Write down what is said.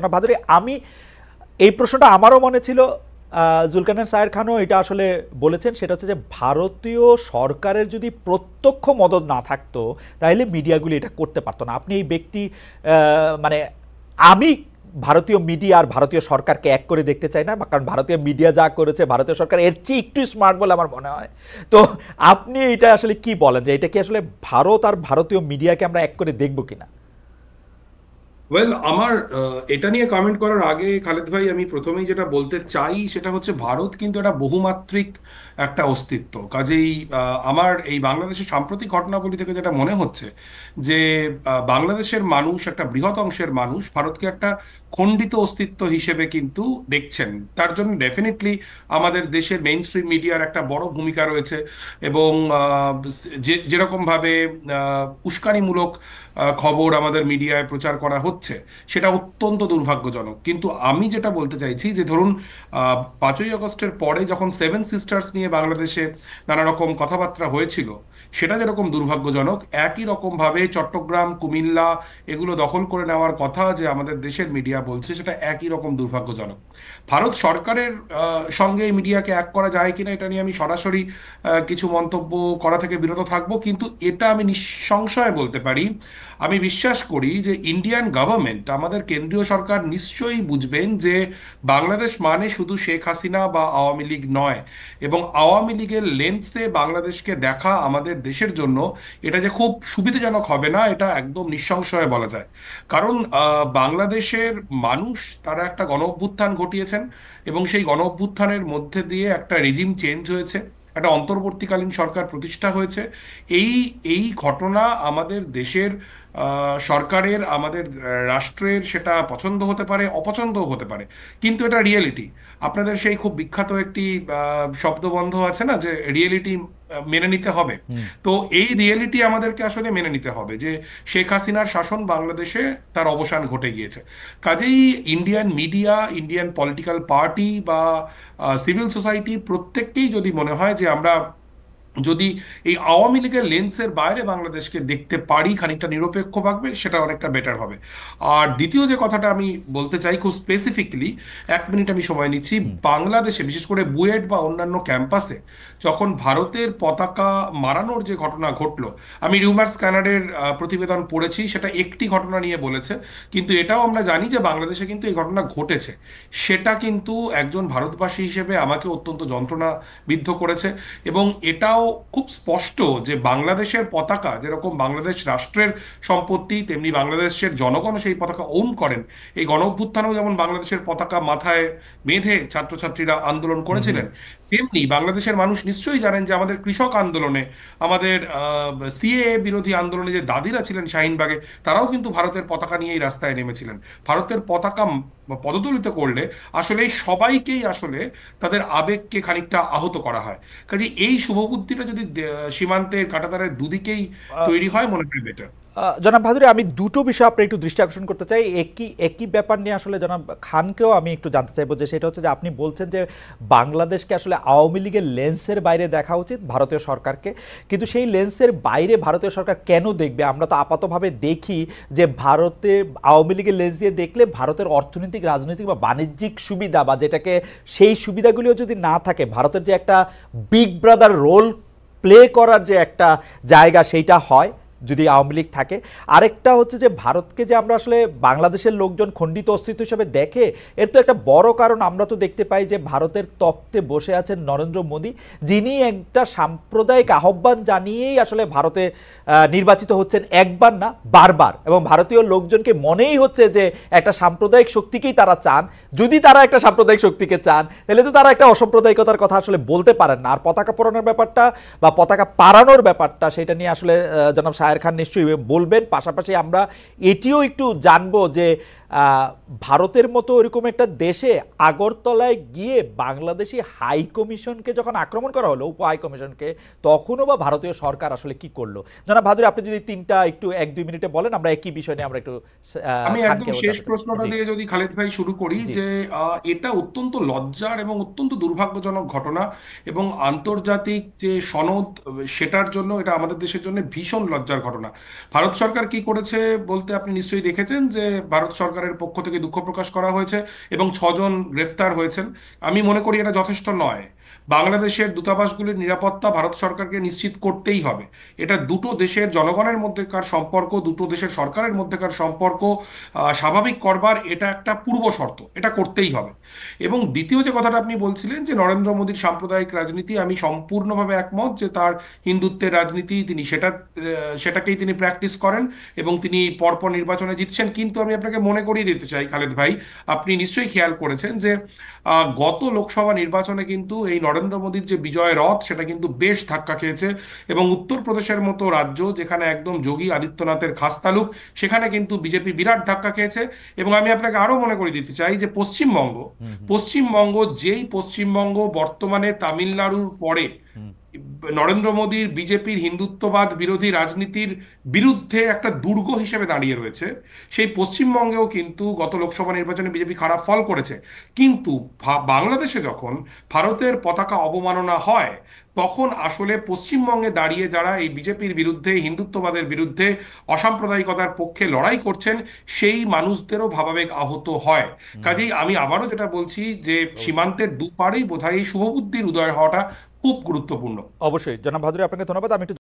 জনাব ভাদুরী, আমি এই প্রশ্নটা আমারও মনে ছিল। জুলকারনাইন সায়ের খানও এটা আসলে বলেছেন, সেটা হচ্ছে যে ভারতীয় সরকারের যদি প্রত্যক্ষ মদদ না থাকতো তাহলে মিডিয়াগুলি এটা করতে পারতো না। আপনি এই ব্যক্তি মানে আমি ভারতীয় মিডিয়া আর ভারতীয় সরকারকে এক করে দেখতে চাই না, কারণ ভারতীয় মিডিয়া যা করেছে ভারতীয় সরকার এর চেয়ে একটু স্মার্ট বলে আমার মনে হয়। তো আপনি এটা আসলে কি বলেন, যে এটা কি আসলে ভারত আর ভারতীয় মিডিয়াকে আমরা এক করে দেখবো কিনা? ওয়েল, আমার এটা নিয়ে কমেন্ট করার আগে খালেদ ভাই, আমি প্রথমেই যেটা বলতে চাই সেটা হচ্ছে ভারত কিন্তু একটা বহুমাত্রিক একটা অস্তিত্ব। কাজেই আমার এই বাংলাদেশের সাম্প্রতিক ঘটনাবলী থেকে যেটা মনে হচ্ছে যে বাংলাদেশের মানুষ, একটা বৃহৎ অংশের মানুষ ভারতকে একটা খণ্ডিত অস্তিত্ব হিসেবে কিন্তু দেখছেন। তার জন্য ডেফিনেটলি আমাদের দেশের মেইন স্ট্রিম মিডিয়ার একটা বড় ভূমিকা রয়েছে। এবং যেরকমভাবে উস্কানিমূলক খবর আমাদের মিডিয়ায় প্রচার করা হচ্ছে, সেটা অত্যন্ত দুর্ভাগ্যজনক। কিন্তু আমি যেটা বলতে চাইছি যে ধরুন, 5ই আগস্টের পরে যখন সেভেন সিস্টার্স নিয়ে বাংলাদেশে নানা রকম কথাবার্তা হয়েছিল, সেটা যেরকম দুর্ভাগ্যজনক, একই রকমভাবে চট্টগ্রাম, কুমিল্লা এগুলো দখল করে নেওয়ার কথা যে আমাদের দেশের মিডিয়া বলছে, সেটা একই রকম দুর্ভাগ্যজনক। ভারত সরকারের সঙ্গে এই মিডিয়াকে এক করা যায় কিনা এটা নিয়ে আমি সরাসরি কিছু মন্তব্য করা থেকে বিরত থাকবো, কিন্তু এটা আমি নিঃসংশয়ে বলতে পারি, আমি বিশ্বাস করি যে ইন্ডিয়ান গভর্নমেন্ট, আমাদের কেন্দ্রীয় সরকার নিশ্চয়ই বুঝবেন যে বাংলাদেশ মানে শুধু শেখ হাসিনা বা আওয়ামী লীগ নয়। এবং আওয়ামী লীগের লেন্সে বাংলাদেশকে দেখা আমাদের দেশের জন্য এটা যে খুব সুবিধাজনক হবে না, এটা একদম নিঃসংশয়ে বলা যায়। কারণ বাংলাদেশের মানুষ তারা একটা গণ অভ্যুত্থান ঘটিয়েছেন, এবং সেই গণ অভ্যুত্থানের মধ্যে দিয়ে একটা রেজিম চেঞ্জ হয়েছে, একটা অন্তর্বর্তীকালীন সরকার প্রতিষ্ঠা হয়েছে। এই এই ঘটনা আমাদের দেশের সরকারের, আমাদের রাষ্ট্রের সেটা পছন্দ হতে পারে, অপছন্দও হতে পারে, কিন্তু এটা রিয়েলিটি। আপনাদের সেই খুব বিখ্যাত একটি শব্দবন্ধ আছে না, যে রিয়েলিটি মেনে নিতে হবে। হুম। তো এই রিয়েলিটি আমাদেরকে আসলে মেনে নিতে হবে যে শেখ হাসিনার শাসন বাংলাদেশে তার অবসান ঘটে গিয়েছে। কাজেই Indian media, Indian political party বা সিভিল সোসাইটি প্রত্যেককেই যদি মনে হয় যে আমরা যদি এই আওয়ামী লীগের লেন্সের বাইরে বাংলাদেশকে দেখতে পারি খানিকটা নিরপেক্ষভাবে, সেটা অনেকটা বেটার হবে। আর দ্বিতীয় যে কথাটা আমি বলতে চাই খুব স্পেসিফিকলি, 1 মিনিট আমি সময় নিচ্ছি। হুম। বাংলাদেশে বিশেষ করে বুয়েট বা অন্যান্য ক্যাম্পাসে যখন ভারতের পতাকা মারানোর যে ঘটনা ঘটলো, আমি রিউমার স্ক্যানারের প্রতিবেদন পড়েছি, সেটা একটি ঘটনা নিয়ে বলেছে, কিন্তু এটাও আমরা জানি যে বাংলাদেশে কিন্তু এই ঘটনা ঘটেছে। সেটা কিন্তু একজন ভারতবাসী হিসেবে আমাকে অত্যন্ত যন্ত্রণা বিদ্ধ করেছে। এবং এটাও খুব স্পষ্ট যে বাংলাদেশের পতাকা যেরকম বাংলাদেশ রাষ্ট্রের সম্পত্তি, তেমনি বাংলাদেশের জনগণ সেই পতাকা ওন করেন। এই গণ অভ্যুত্থানেও যেমন বাংলাদেশের পতাকা মাথায় বেঁধে ছাত্রছাত্রীরা আন্দোলন হুম। হুম। করেছিলেন, তেমনি বাংলাদেশের মানুষ নিশ্চয়ই জানেন যে আমাদের কৃষক আন্দোলনে, আমাদের সিএএ বিরোধী আন্দোলনে যে দাদিরা ছিলেন শাহিনবাগে, তারাও কিন্তু ভারতের পতাকা নিয়েই রাস্তায় নেমেছিলেন। ভারতের পতাকা পদদলিত করলে আসলে সবাইকেই আসলে তাদের আবেগকে খানিকটা আহত করা হয়। কাজে এই শুভবুদ্ধিটা যদি সীমান্তের কাঁটাতারের দুদিকেই তৈরি হয়, মনে হয় বেটার। জনাব ভাদুরী, আমি দুটো বিষয় আপনার একটু দৃষ্টি আকর্ষণ করতে চাই। একই একই ব্যাপার নিয়ে আসলে জনাব খানকেও আমি একটু জানতে চাইবো, যে সেটা হচ্ছে যে আপনি বলছেন যে বাংলাদেশকে আসলে আওয়ামী লীগের লেন্সের বাইরে দেখা উচিত ভারতীয় সরকারকে, কিন্তু সেই লেন্সের বাইরে ভারতীয় সরকার কেন দেখবে? আমরা তো আপাতভাবে দেখি যে ভারতের আওয়ামী লীগের লেন্স দিয়ে দেখলে ভারতের অর্থনৈতিক, রাজনৈতিক বা বাণিজ্যিক সুবিধা, বা যেটাকে সেই সুবিধাগুলিও যদি না থাকে, ভারতের যে একটা বিগ ব্রাদার রোল প্লে করার যে একটা জায়গা, সেইটা হয় যদি আওয়ামী লীগ থাকে। আরেকটা হচ্ছে যে ভারতকে যে আমরা আসলে বাংলাদেশের লোকজন খণ্ডিত অস্তিত্ব হিসেবে দেখে, এর তো একটা বড় কারণ আমরা তো দেখতে পাই যে ভারতের তখ্তে বসে আছেন নরেন্দ্র মোদী, যিনি একটা সাম্প্রদায়িক আহ্বান জানিয়েই আসলে ভারতে নির্বাচিত হচ্ছেন, একবার না বারবার। এবং ভারতীয় লোকজনকে মনেই হচ্ছে যে একটা সাম্প্রদায়িক শক্তিকেই তারা চান। যদি তারা একটা সাম্প্রদায়িক শক্তিকে চান, তাহলে তো তারা একটা অসাম্প্রদায়িকতার কথা আসলে বলতে পারেন না। আর পতাকা পোড়ানোর ব্যাপারটা বা পতাকা পাড়ানোর ব্যাপারটা, সেটা নিয়ে আসলে জনাব শায়ের খান নিশ্চয়ই বলবেন। পাশাপাশি আমরা এটিও একটু জানবো যে ভারতের মতো এরকম একটা দেশে আগরতলায় গিয়ে বাংলাদেশি হাই কমিশনকে যখন আক্রমণ করা হলো, উপ হাই কমিশনকে, তখনও বা ভারতীয় সরকার আসলে কি করলো? জনাব ভাদুরী, আপনি যদি তিনটা একটু 1-2 মিনিটে বলেন, আমরা একই বিষয় নিয়ে আমরা একটু আমি একদম খানকেও শেষ জানতে চাই। প্রশ্নটা জি। দিয়ে যদি খালেদ ভাই শুরু করি, জি। যে এটা অত্যন্ত লজ্জার এবং অত্যন্ত দুর্ভাগ্যজনক ঘটনা। এবং আন্তর্জাতিক যে সনদ, সেটার জন্য এটা আমাদের দেশের জন্য ভীষণ লজ্জার লজ্জার ঘটনা। ভারত সরকার কি করেছে বলতে আপনি নিশ্চয়ই দেখেছেন যে ভারত সরকারের পক্ষ থেকে দুঃখ প্রকাশ করা হয়েছে এবং 6 জন গ্রেফতার হয়েছেন। আমি মনে করি এটা যথেষ্ট নয়। বাংলাদেশের দূতাবাসগুলির নিরাপত্তা ভারত সরকারকে নিশ্চিত করতেই হবে। এটা দুটো দেশের জনগণের মধ্যেকার সম্পর্ক, দুটো দেশের সরকারের মধ্যেকার সম্পর্ক স্বাভাবিক করবার এটা একটা পূর্ব শর্ত, এটা করতেই হবে। এবং দ্বিতীয় যে কথাটা আপনি বলছিলেন যে নরেন্দ্র মোদীর সাম্প্রদায়িক রাজনীতি, আমি সম্পূর্ণভাবে একমত যে তার হিন্দুত্বের রাজনীতি, তিনি সেটাকেই তিনি প্র্যাকটিস করেন এবং তিনি পরপর নির্বাচনে জিতছেন। কিন্তু আমি আপনাকে মনে করিয়ে দিতে চাই খালেদ ভাই, আপনি নিশ্চয়ই খেয়াল করেছেন যে গত লোকসভা নির্বাচনে কিন্তু এই নরেন্দ্র মোদীর যে বিজয় রথ সেটা কিন্তু বেশ ধাক্কা খেয়েছে। এবং উত্তরপ্রদেশের মতো রাজ্য যেখানে একদম যোগী আদিত্যনাথের খাসতালুক, সেখানে কিন্তু বিজেপি বিরাট ধাক্কা খেয়েছে। এবং আমি আপনাকে আরো মনে করিয়ে দিতে চাই যে পশ্চিমবঙ্গ, হুম হুম পশ্চিমবঙ্গ যেই পশ্চিমবঙ্গ বর্তমানে তামিলনাড়ুর পরে হুম। নরেন্দ্র মোদীর বিজেপির হিন্দুত্ববাদ বিরোধী রাজনীতির বিরুদ্ধে একটা দুর্গ হিসেবে দাঁড়িয়ে রয়েছে, সেই পশ্চিমবঙ্গেও কিন্তু গত লোকসভা নির্বাচনে বিজেপি খারাপ ফল করেছে। কিন্তু বাংলাদেশে যখন ভারতের পতাকা অবমাননা হয়, তখন আসলে পশ্চিমবঙ্গে দাঁড়িয়ে যারা এই বিজেপির বিরুদ্ধে, হিন্দুত্ববাদের বিরুদ্ধে, অসাম্প্রদায়িকতার পক্ষে লড়াই করছেন, সেই মানুষদেরও ভাবাবেগ আহত হয়। হুম হুম। কাজেই আমি আবারও যেটা বলছি যে অবশ্যই। সীমান্তের দুপারেই বোধহয় এই শুভবুদ্ধির উদয় হওয়াটা খুব গুরুত্বপূর্ণ। অবশ্যই জনাব ভাদুরী, আপনাকে ধন্যবাদ। আমি একটু